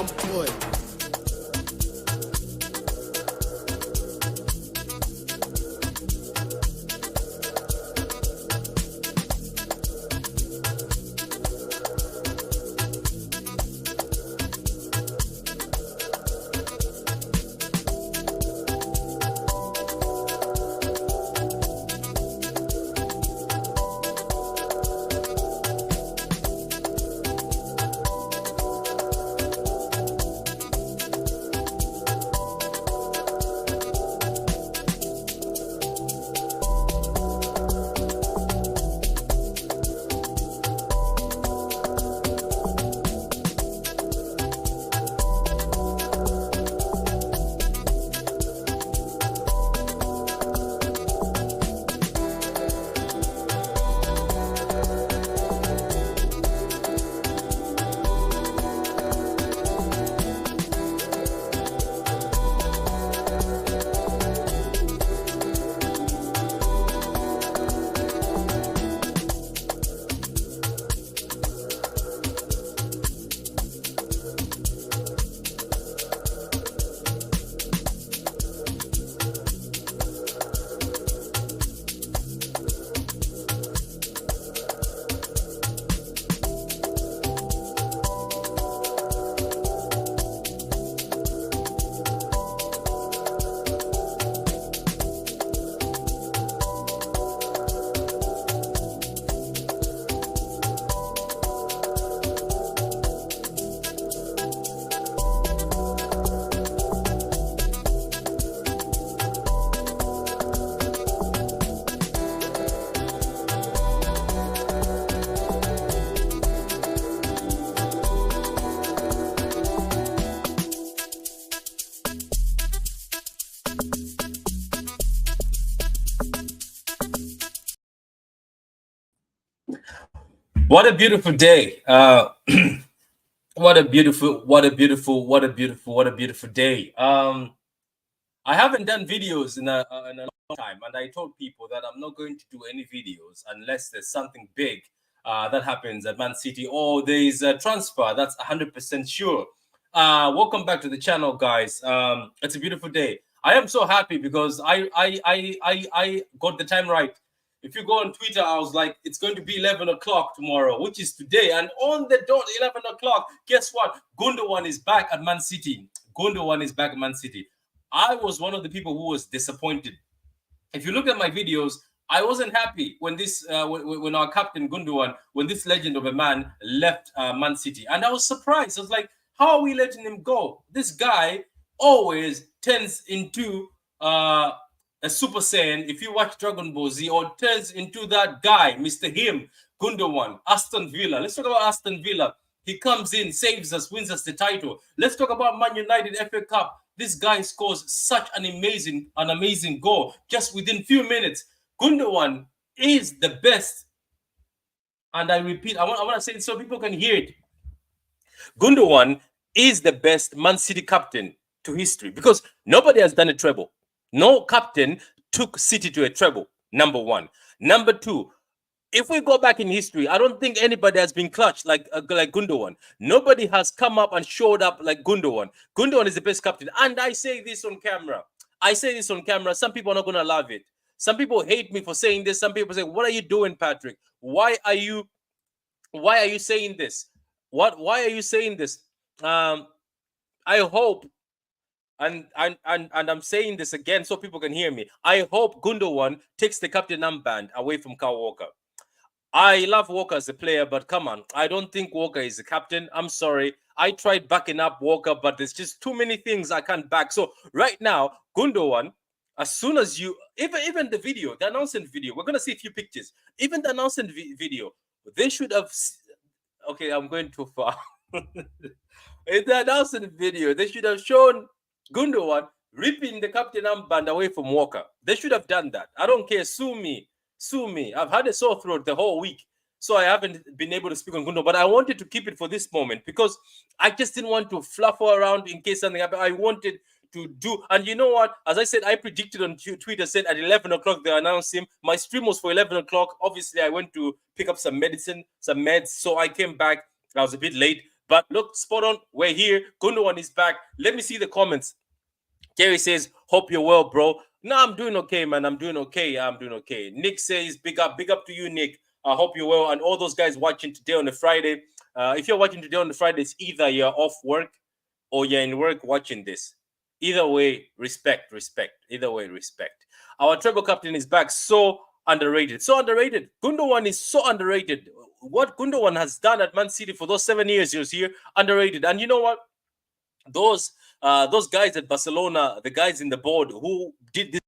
I'm good. What a beautiful day. What a beautiful day. I haven't done videos in a long time, and I told people that I'm not going to do any videos unless there's something big that happens at Man City or there is a transfer that's 100% sure. Welcome back to the channel, guys. It's a beautiful day. I am so happy because I got the time right. If you go on Twitter, I was like, it's going to be 11 o'clock tomorrow, which is today. And on the dot, 11 o'clock, guess what? Gundogan is back at Man City. Gundogan is back at Man City. I was one of the people who was disappointed. If you look at my videos, I wasn't happy when this, when our captain Gundogan, when this legend of a man left Man City. And I was surprised. I was like, how are we letting him go? This guy always turns into a Super Saiyan, if you watch Dragon Ball Z, or turns into that guy, Mr. Him, Gundogan, Aston Villa. Let's talk about Aston Villa. He comes in, saves us, wins us the title. Let's talk about Man United FA Cup. This guy scores such an amazing goal just within few minutes. Gundogan is the best. And I repeat, I want to say it so people can hear it. Gundogan is the best Man City captain to history because nobody has done a treble. No captain took City to a treble, number one. Number two, if we go back in history, I don't think anybody has been clutched like Gundogan. Nobody has come up and showed up like Gundogan. Gundogan is the best captain. And I say this on camera. Some people are not going to love it. Some people hate me for saying this. Some people say, what are you doing, Patrick? Why are you saying this? Why are you saying this? I hope, and I'm saying this again so people can hear me. I hope Gundogan takes the captain armband away from Kyle Walker. I love Walker as a player, but come on. I don't think Walker is a captain. I'm sorry. I tried backing up Walker, but there's just too many things I can't back. So right now, Gundogan, as soon as you, even the video, the announcement video, we're going to see a few pictures. Even the announcement video, they should have, okay, I'm going too far. In the announcement video, they should have shown Gundogan ripping the captain armband away from Walker. They should have done that. I don't care. Sue me. I've had a sore throat the whole week, so I haven't been able to speak on Gundogan. But I wanted to keep it for this moment because I just didn't want to fluffle around in case something happened. I wanted to do, and you know what? As I said, I predicted on Twitter, said at 11 o'clock they announced him. My stream was for 11 o'clock. Obviously, I went to pick up some medicine, some meds, so I came back. I was a bit late. But look, spot on. We're here. Gundogan is back. Let me see the comments. Jerry says, hope you're well, bro. No, I'm doing okay, man. I'm doing okay. Nick says, big up to you, Nick. I hope you're well. And all those guys watching today on a Friday. If you're watching today on the Friday, it's either you're off work or you're in work watching this. Either way, respect. Either way, respect. Our treble captain is back. So underrated. Gundogan is so underrated. What Gundogan has done at Man City for those 7 years he was here, underrated. And you know what? Those guys at Barcelona, the guys in the board who did this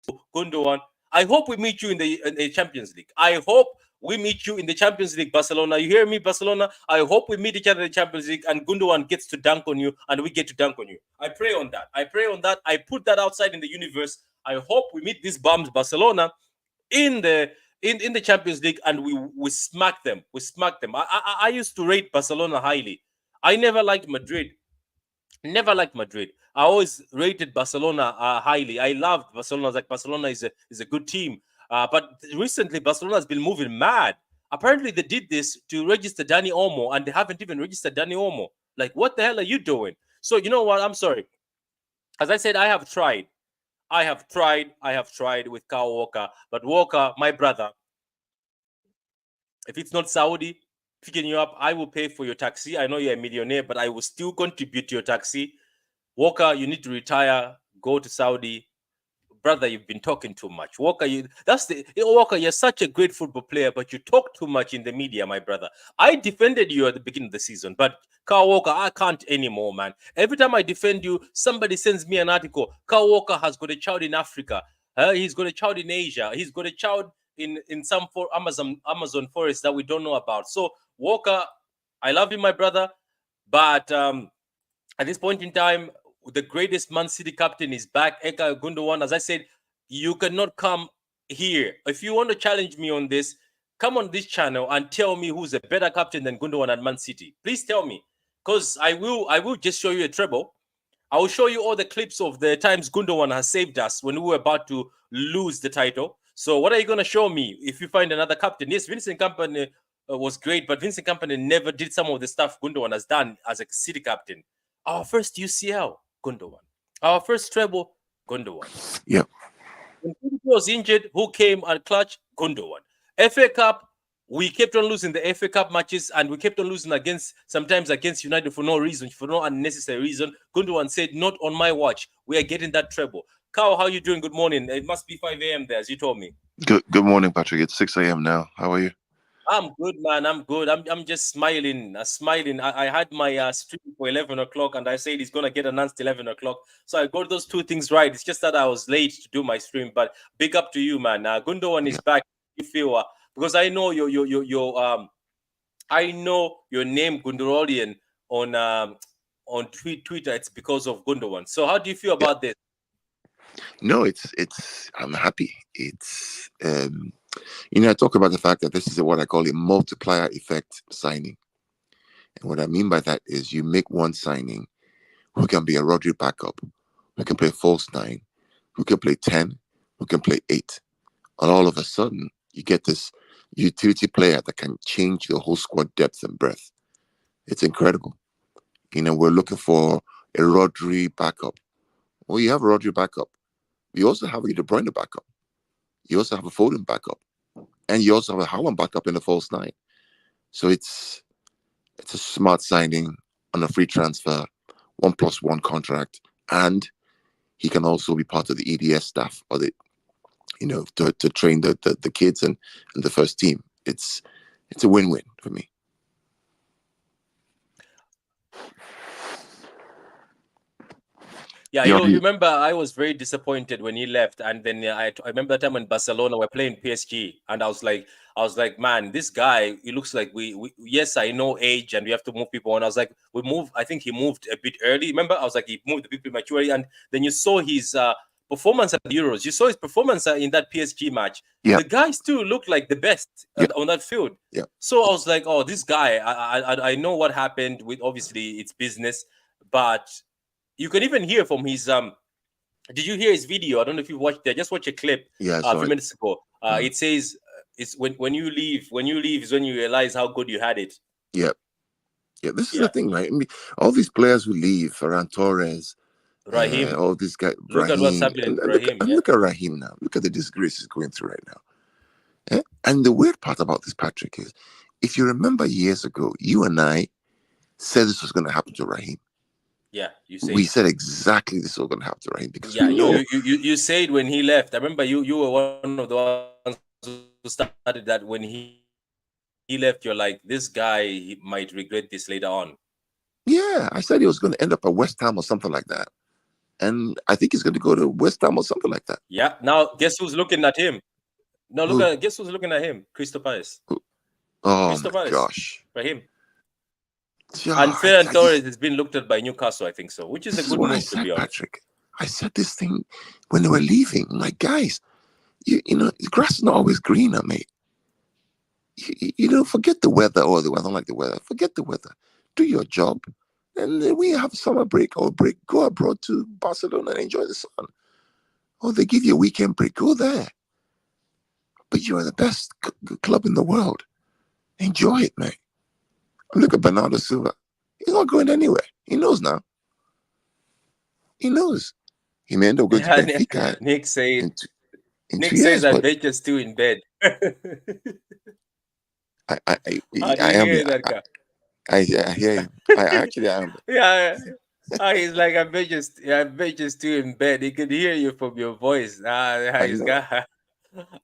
to Gundogan, I hope we meet you in the Champions League. I hope we meet you in the Champions League, Barcelona. You hear me, Barcelona? I hope we meet each other in the Champions League and Gundogan gets to dunk on you and we get to dunk on you. I pray on that. I put that outside in the universe. I hope we meet these bums, Barcelona, in the Champions League and we smack them. I used to rate Barcelona highly. I never liked Madrid. I always rated Barcelona highly. I loved Barcelona. Like Barcelona is a good team. But recently Barcelona has been moving mad. Apparently they did this to register Dani Olmo and they haven't even registered Dani Olmo. Like, what the hell are you doing? So you know what? I'm sorry. As I said, I have tried with Kyle Walker. But Walker, my brother, if it's not Saudi picking you up, I will pay for your taxi. I know you're a millionaire, but I will still contribute to your taxi. Walker, you need to retire. Go to Saudi. Brother, you've been talking too much. Walker, Walker, you're such a great football player, but you talk too much in the media, my brother. I defended you at the beginning of the season, but Kyle Walker, I can't anymore, man. Every time I defend you, somebody sends me an article. Kyle Walker has got a child in Africa. He's got a child in Asia. He's got a child in some Amazon forest that we don't know about. So, Walker, I love you, my brother, but at this point in time, the greatest Man City captain is back, Ilkay Gundogan. As I said, you cannot come here. If you want to challenge me on this, come on this channel and tell me who's a better captain than Gundogan at Man City. Please tell me, because I will just show you a treble. I will show you all the clips of the times Gundogan has saved us when we were about to lose the title. So what are you going to show me if you find another captain? Yes, Vincent Kompany was great, but Vincent Kompany never did some of the stuff Gundogan has done as a City captain. Our first UCL, Gundogan. Our first treble, Gundogan. Yep. When he was injured, who came and clutch? Gundogan. FA Cup, we kept on losing the FA Cup matches and we kept on losing sometimes against United for no reason, for no unnecessary reason. Gundogan said, not on my watch. We are getting that treble. Carl, how are you doing? Good morning. It must be 5 a.m. there, as you told me. Good morning, Patrick. It's 6 a.m. now. How are you? I'm good, man. I'm good. I'm just smiling. I had my stream for 11 o'clock and I said it's going to get announced 11 o'clock. So I got those two things right. It's just that I was late to do my stream, but big up to you, man. Gundogan is back. You feel because I know I know your name Gundorolian on Twitter. It's because of Gundogan. So how do you feel about this? No, I'm happy. I talk about the fact that this is what I call a multiplier effect signing. And what I mean by that is you make one signing who can be a Rodri backup, who can play false 9, who can play 10, who can play 8. And all of a sudden, you get this utility player that can change the whole squad depth and breadth. It's incredible. We're looking for a Rodri backup. Well, you have a Rodri backup. You also have a De Bruyne backup. You also have a Foden backup. And you also have a Haaland backup in the false 9. So it's a smart signing on a free transfer, 1+1 contract, and he can also be part of the EDS staff or to train the kids and the first team. It's a win-win for me. Yeah, you remember I was very disappointed when he left, and then I remember the time when Barcelona were playing PSG, and I was like, man, this guy, he looks like we yes, I know age, and we have to move people on. I was like, I think he moved a bit early. Remember, I was like, he moved a bit prematurely, and then you saw his performance at the Euros. You saw his performance in that PSG match. Yeah. The guy still looked like the best on that field. Yeah. So I was like, oh, this guy, I know what happened with, obviously it's business, but you can even hear from his did you hear his video? I don't know if you watched it. Just watch a clip a few minutes ago. It says it's when you leave is when you realize how good you had it. Yeah. Yeah, this is the Yeah, thing, right? I mean, all these players who leave, Ferran Torres, Raheem. all these guys, Look at what's Raheem, happening to Raheem. and Yeah, look at Raheem now. Look at the disgrace he's going through right now. And the weird part about this, Patrick, is if you remember years ago, you and I said this was going to happen to Raheem. yeah. You We said. said exactly this was going to happen to Raheem because we Yeah, you know. you you you you said when he left. I remember you were one of the ones who started that when he left. You're like, this guy might regret this later on. Yeah, I said he was going to end up at West Ham or something like that. And I think he's going to go to West Ham or something like that. Yeah. Now guess who's looking at him? No, Who? guess who's looking at him? Crystal Palace. Who? Oh Crystal my Palace. gosh. Raheem. Yeah, And Ferran Torres has been looked at by Newcastle, I think so, which is a this is good what I move to said, be honest. Patrick. I said this thing when they were leaving. I'm like, guys, you know, the grass is not always greener, mate. You know, forget the weather or the weather. I don't like the weather. Forget the weather. Do your job. And then we have summer break or break, go abroad to Barcelona and enjoy the sun. Or they give you a weekend break, go there. But you are the best club in the world. Enjoy it, mate. Look at Bernardo Silva. He's not going anywhere. He knows now. He knows. He may end up going to Yeah, Benfica Nick says in, in Nick 2 says years, I but bet you're still in bed. I, I, I, How do I you am. hear that guy? I hear you. I actually am. Yeah. He's like, I bet you're still in bed. He could hear you from your voice. I He's know. got.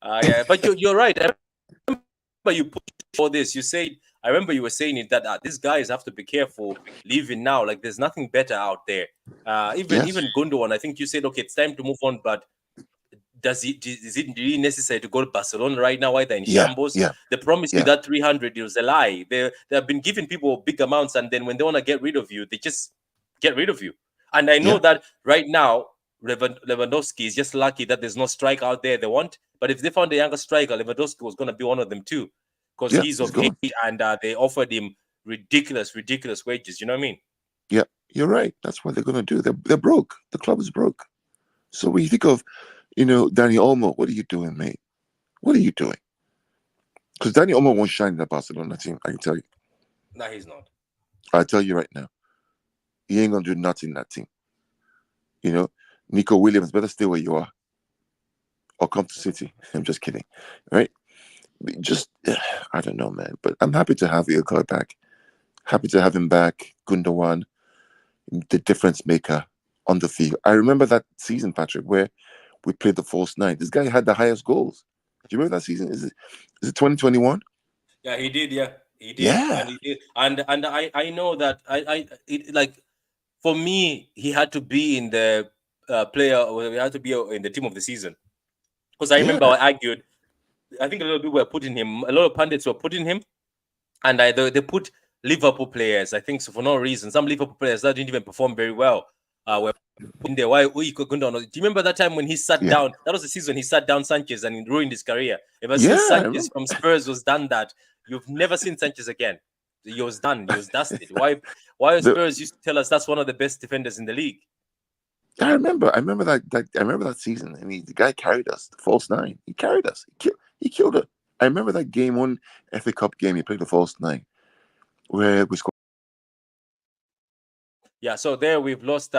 Yeah, but you're right. I remember you pushed for this. I remember you were saying it that these guys have to be careful leaving now. Like, there's nothing better out there. Yes. Even Gundogan, I think you said, okay, it's time to move on. But is it really necessary to go to Barcelona right now? Either in Yeah. shambles, Yeah. they promised you Yeah. that 300. It was a lie. They have been giving people big amounts, and then when they want to get rid of you, they just get rid of you. And I know Yeah. that right now, Lewandowski is just lucky that there's no striker out there they want. But if they found a younger striker, Lewandowski was going to be one of them too, because Yeah. he's He's of age gone. and they offered him ridiculous wages. You know what I mean? Yeah. You're right. That's what they're going to do. They're broke. The club is broke. So when you think of, you know, Danny Olmo, what are you doing, mate? What are you doing? Because Danny Olmo won't shine in the Barcelona team. I can tell you. No, he's not. I'll tell you right now. He ain't going to do nothing in that team. You know, Nico Williams better stay where you are or come to City. I'm just kidding. Right? Just, I don't know, man. But I'm happy to have Ilkay back. Happy to have him back. Gundogan, the difference maker on the field. I remember that season, Patrick, where we played the false nine. This guy had the highest goals. Do you remember that season? Is it 2021? Yeah, he did. Yeah, he did, Yeah. and he did. And I know that like for me, he had to be in the player. Or he had to be in the team of the season because I remember Yeah. I argued. I think a lot of people were putting him. A lot of pundits were putting him, and they put Liverpool players. I think so for no reason. Some Liverpool players that didn't even perform very well were put in there. Why Gundogan? Do you remember that time when he sat Yeah. down? That was the season he sat down Sanchez and ruined his career. Ever since Yeah. I Sanchez remember. from Spurs was done that, you've never seen Sanchez again. He was done. He was dusted. Why The, Spurs used to tell us that's one of the best defenders in the league? I remember. I remember that season. I mean, the guy carried us. The false nine. He carried us. He killed it. I remember that game, one FA Cup game. He played the false nine, where we scored. Yeah, so there we've lost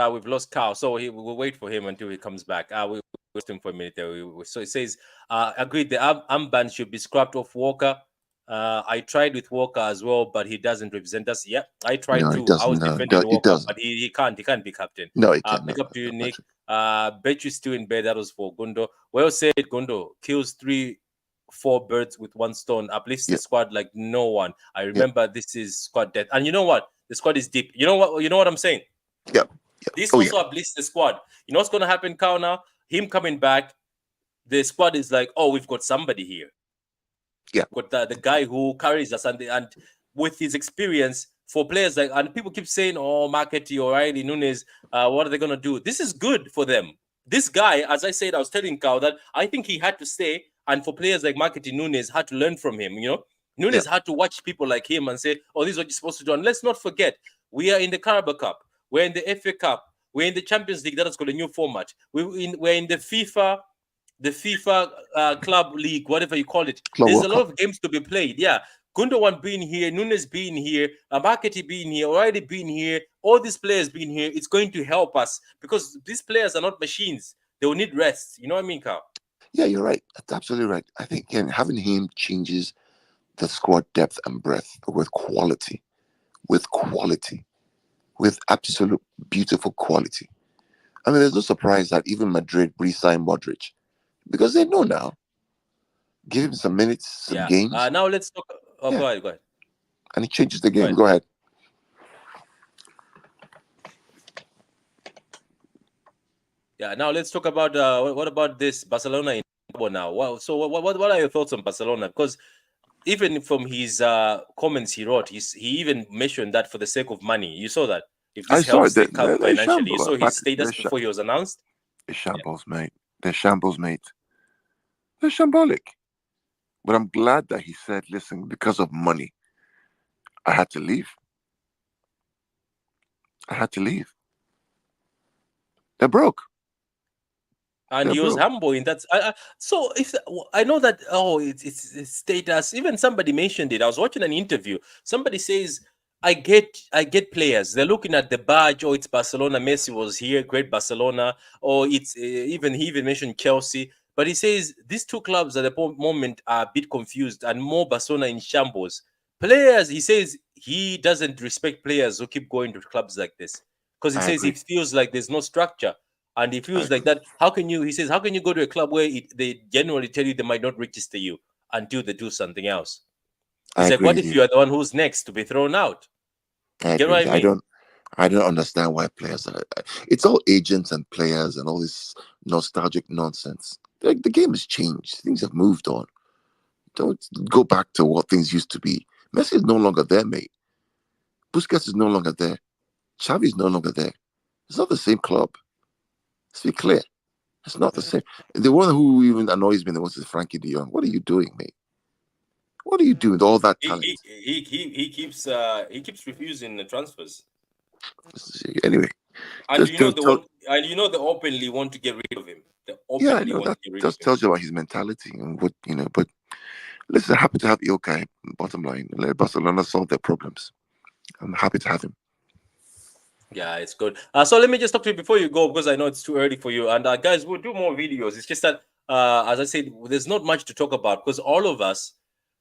Carl. So we'll wait for him until he comes back. We lost him for a minute there. So it says, agreed. The armband should be scrapped off Walker. I tried with Walker as well, but he doesn't represent us. Yeah, I tried No, it too. I doesn't. was No, defending it Walker, doesn't. but he can't be captain. No, it can't. Big No, up to you, no, Nick. Patrick. Bet you still in bed. That was for Gundo. Well said, Gundo. Kills 4 birds with one stone. Uplifts the Yeah. squad like no one. I Yeah. remember this is squad death. And you know what? The squad is deep. You know what? You know what I'm saying? Yeah. Yeah. This Oh yeah. also uplifts the squad. You know what's going to happen, Kyle, now? Him coming back, the squad is like, oh, we've got somebody here. Yeah. Got the guy who carries us, and with his experience for players like, and people keep saying, oh, Markety, O'Reilly, Nunes, what are they going to do? This is good for them. This guy, as I said, I was telling Kyle that I think he had to stay, and for players like Markety, Nunes had to learn from him, you know? Nunes had to watch people like him and say, oh, this is what you're supposed to do. And let's not forget, we are in the Carabao Cup. We're in the FA Cup. We're in the Champions League. That has got a new format. We're in the FIFA Club League, whatever you call it. Club There's World a lot Cup. of games to be played. Yeah. Gundogan being here, Nunes being here, Amaketi being here, O'Reilly being here, all these players being here, it's going to help us because these players are not machines. They will need rest. You know what I mean, Carl? Yeah, you're right. That's absolutely right. I think again, having him changes the squad depth and breadth with quality, with absolute beautiful quality. I mean, there's no surprise that even Madrid re-signed Modric because they know now. Give him some minutes, some Yeah. games, Now let's talk. Oh, yeah, go ahead. Go ahead. and he changes the Go game. ahead. Go ahead. Yeah. Now let's talk about what about this Barcelona in now? Well, so what are your thoughts on Barcelona? Because even from his comments he wrote, he even mentioned that for the sake of money. You saw that if I this saw it. helps the club They're financially, you shambles, saw his Patrick. status before he was announced. They're Yeah. shambles, mate. They're shambles, mate. They're shambolic. But I'm glad that he said, "Listen, because of money, I had to leave. I had to leave. They're broke. And They're he was broke." humble in that. So if I know that, oh, it's status. Even somebody mentioned it. I was watching an interview. Somebody says, I get players. They're looking at the badge. Oh, it's Barcelona. Messi was here. Great Barcelona. Or it's even he even mentioned Chelsea. But he says these two clubs at the moment are a bit confused and more Barcelona in shambles. Players, he says he doesn't respect players who keep going to clubs like this because he I says agree. it feels like there's no structure. And he I feels like agree. that. How can you? He says, how can you go to a club where they generally tell you they might not register you until they do something else? I He's like, agree what with if you. you are the one who's next to be thrown out? I You get agree what with I you. mean? I don't understand why players are. It's all agents and players and all this nostalgic nonsense. The game has changed. Things have moved on. Don't go back to what things used to be. Messi is no longer there, mate. Busquets is no longer there. Xavi is no longer there. It's not the same club. Let's be clear. It's not the same. The one who even annoys me the most is Frankie de Jong. What are you doing, mate? What are you doing with all that He talent? he he keeps refusing the transfers, Anyway, and just you know tell, they tell want, and you know they openly want to get rid of him. They yeah, I openly know want that to get rid of just him. tells you about his mentality and what but listen, happy to have Ilkay. Bottom line, let Barcelona solve their problems. I'm happy to have him. Yeah, it's good. So let me just talk to you before you go because I know it's too early for you. And guys, we'll do more videos. It's just that, as I said, there's not much to talk about because all of us,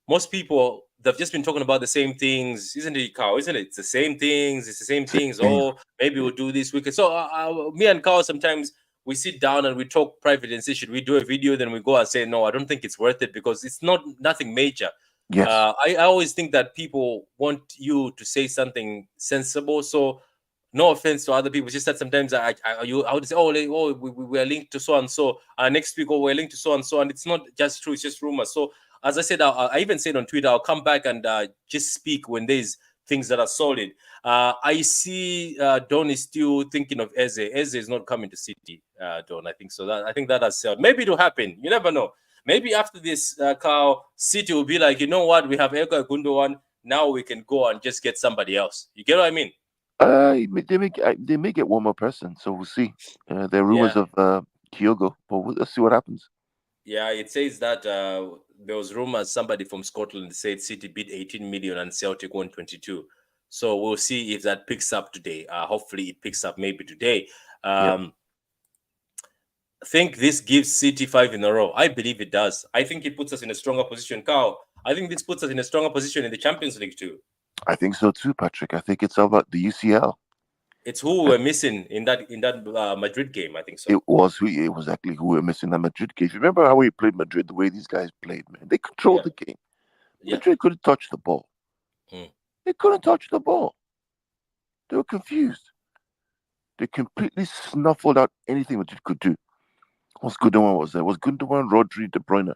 most people, they've just been talking about the same things, isn't it, Carl? Isn't it? It's the same things. It's the same things. Same. Oh, maybe we'll do this weekend. So me and Carl sometimes we sit down and we talk private and say, should we do a video? Then we go and say, no, I don't think it's worth it because it's not nothing major. Yes, I always think that people want you to say something sensible. So no offense to other people, it's just that sometimes I would say, oh, we are linked to so and so. Next week, oh, we're linked to so and so, and it's not just true; it's just rumors. So, as I said, I even said on Twitter, I'll come back and just speak when there's things that are solid. I see Don is still thinking of Eze. Eze is not coming to City, Don. I think so. I think that has said maybe it'll happen. You never know. Maybe after this, Carl, City will be like, you know what? We have Eka Gundogan. Now we can go and just get somebody else. You get what I mean? they may get one more person, so we'll see. There are rumors Yeah. of Kyogo, but let's see what happens. Yeah, it says that there was rumors somebody from Scotland said City bid 18 million and Celtic won 22. So we'll see if that picks up today. Hopefully it picks up maybe today. Yep, I think this gives City 5 in a row. I believe it does. I think it puts us in a stronger position. Carl, I think this puts us in a stronger position in the Champions League too. I think so too, Patrick. I think it's all about the UCL. It's who we're missing in that Madrid game. I think so. It was actually who we were missing that Madrid game. If you remember how we played Madrid, the way these guys played, man, they controlled Yeah, the game. yeah. Madrid couldn't touch the ball. Mm. They couldn't touch the ball. They were confused. They completely snuffled out anything Madrid could do. Was Gundogan was there? Was Gundogan, Rodri, De Bruyne,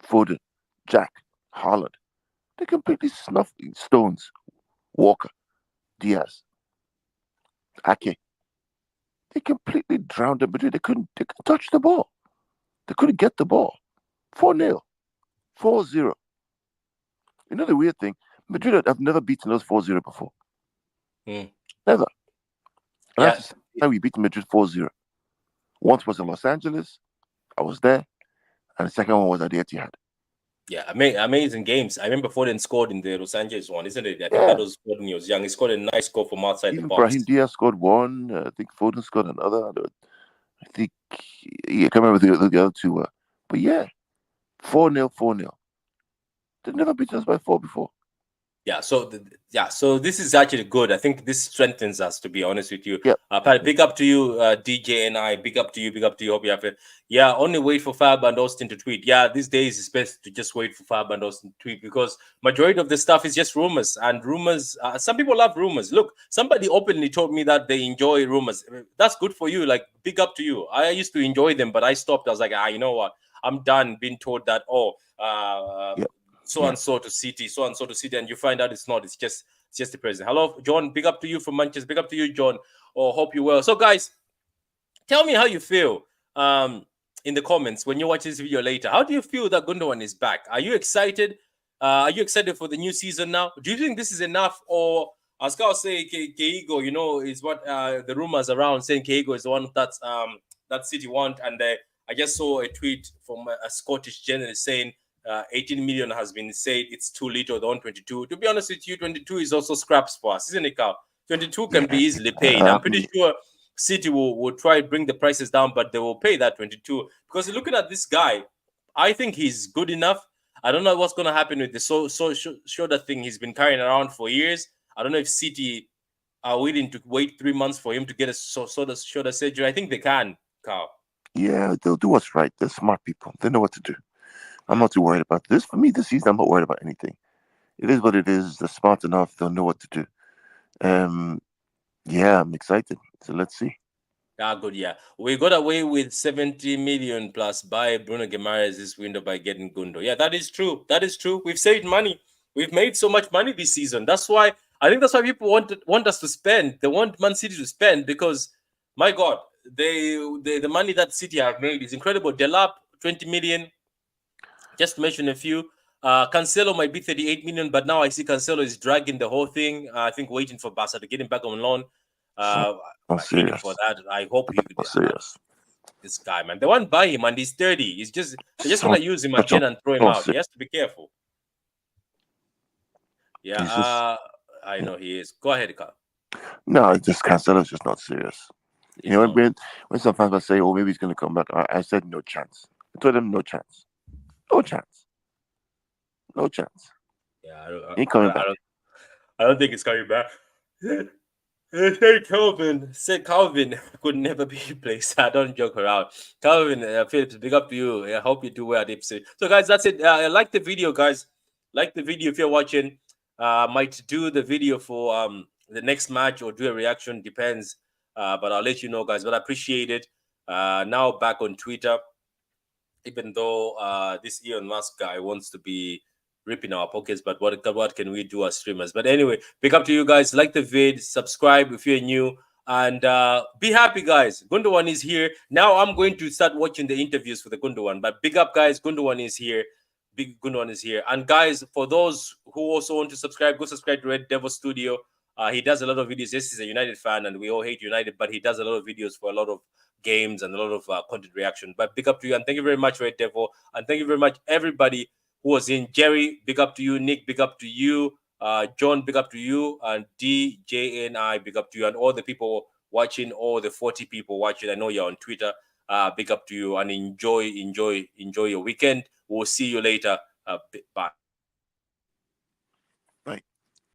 Foden, Jack, Haaland? They completely snuffed Stones, Walker, Diaz, Ake. They completely drowned the Madrid. They couldn't touch the ball. They couldn't get the ball. 4-0, 4-0. You know the weird thing? Madrid have never beaten us 4-0 before. Mm. Never. And that's Yeah, the second time we beat Madrid 4-0. Once was in Los Angeles. I was there. And the second one was at the Etihad. Yeah, amazing games. I remember Foden scored in the Los Angeles one, isn't it? I think that Yeah. was when he was young. He scored a nice goal from outside the Even Brahim box. Diaz scored one. I think Foden scored another. I think, yeah, I can't remember the other two were. But yeah, 4-0, 4-0. They've never beaten us by four before. Yeah, so this is actually good. I think this strengthens us, to be honest with you. Yep. Pat, big up to you, DJ and I. Big up to you. Big up to you. Hope you have it. Yeah, only wait for Fab and Austin to tweet. Yeah, these days it's best to just wait for Fab and Austin to tweet because majority of the stuff is just rumors and rumors. Some people love rumors. Look, somebody openly told me that they enjoy rumors. That's good for you. Like, big up to you. I used to enjoy them, but I stopped. I was like, you know what? I'm done being told that. Yep. So and so to City, so and so to City, and you find out it's not. It's just the president. Hello, John. Big up to you from Manchester. Big up to you, John. Oh, hope you well. So, guys, tell me how you feel in the comments when you watch this video later. How do you feel that Gundogan is back? Are you excited? Are you excited for the new season now? Do you think this is enough, or as Carl say, Keigo, is what the rumors around saying Keigo is the one that City want, and I just saw a tweet from a Scottish journalist saying 18 million has been said it's too little. The 122. To be honest with you, 22 is also scraps for us, isn't it, Carl? 22 can be Yeah. easily paid. I'm pretty sure City will try to bring the prices down, but they will pay that 22 because looking at this guy, I think he's good enough. I don't know what's going to happen with the shoulder thing he's been carrying around for years. I don't know if City are willing to wait 3 months for him to get a shoulder surgery. I think they can, Carl. Yeah, they'll do what's right. They're smart people. They know what to do. I'm not too worried about this. For me, this season, I'm not worried about anything. It is what it is. They're smart enough. They'll know what to do. Um, yeah, I'm excited. So let's see. Good. Yeah, we got away with 70 million plus buy Bruno Guimaraes this window by getting Gundo. Yeah, that is true. That is true. We've saved money. We've made so much money this season. That's why that's why people want us to spend. They want Man City to spend because, my God, the money that City have made is incredible. Delap 20 million. Just to mention a few. Cancelo might be 38 million, but now I see Cancelo is dragging the whole thing. I think waiting for Barca to get him back on loan. It's not, I not hate him serious. for that. I hope he Not serious. this guy, man. They won't buy him, and he's 30. They're just So gonna use him such a again and throw him not out. He serious. has to be careful. Yeah, He's just I know he is. Go ahead, Carl. no. It's just Cancelo's just not serious. You He's know not. when some fans will say, "Oh, maybe he's going to come back," I said no chance. I told them no chance. No chance. No chance. Yeah, He ain't coming back. I don't think it's coming back. Said Calvin could never be replaced. I don't joke around. Calvin Phillips, big up to you. I hope you do well at Ipswich. So, guys, that's it. Like the video, guys. Like the video if you're watching. Might do the video for the next match or do a reaction. Depends. But I'll let you know, guys. But I appreciate it. Now back on Twitter. Even though this Elon Musk guy wants to be ripping our pockets, but what can we do as streamers? But anyway, big up to you guys. Like the vid, subscribe if you're new, and be happy, guys. Gundogan is here. Now I'm going to start watching the interviews for the Gundogan. But big up, guys. Gundogan is here. Big Gundogan is here. And guys, for those who also want to subscribe, go subscribe to Red Devil Studio. He does a lot of videos. Yes, he's a United fan, and we all hate United, but he does a lot of videos for a lot of games and a lot of content reaction. But big up to you, and thank you very much, Red Devil, and thank you very much, everybody who was in. Jerry, big up to you. Nick, big up to you. John, big up to you, and DJNI, big up to you, and all the people watching, all the 40 people watching. I know you're on Twitter. Big up to you, and enjoy your weekend. We'll see you later. Bye.